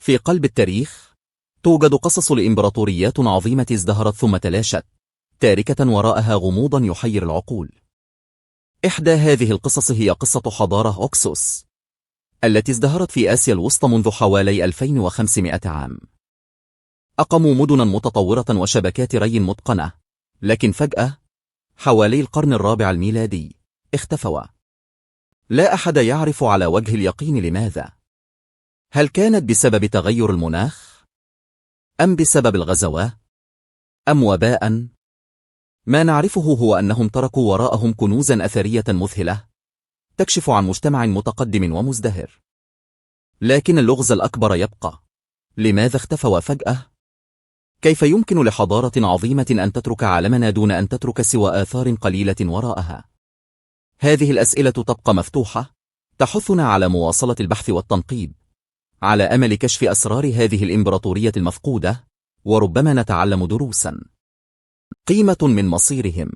في قلب التاريخ توجد قصص لإمبراطوريات عظيمة ازدهرت ثم تلاشت، تاركة وراءها غموضا يحير العقول. إحدى هذه القصص هي قصة حضارة أوكسوس التي ازدهرت في آسيا الوسطى منذ حوالي 2500 عام. أقموا مدنا متطورة وشبكات ري متقنة، لكن فجأة حوالي القرن الرابع الميلادي اختفوا. لا أحد يعرف على وجه اليقين لماذا. هل كانت بسبب تغير المناخ؟ أم بسبب الغزوات؟ أم وباء؟ ما نعرفه هو أنهم تركوا وراءهم كنوزا أثرية مذهلة تكشف عن مجتمع متقدم ومزدهر. لكن اللغز الأكبر يبقى: لماذا اختفوا فجأة؟ كيف يمكن لحضارة عظيمة أن تترك عالمنا دون أن تترك سوى آثار قليلة وراءها؟ هذه الأسئلة تبقى مفتوحة، تحثنا على مواصلة البحث والتنقيب، على أمل كشف أسرار هذه الإمبراطورية المفقودة، وربما نتعلم دروسا قيمة من مصيرهم.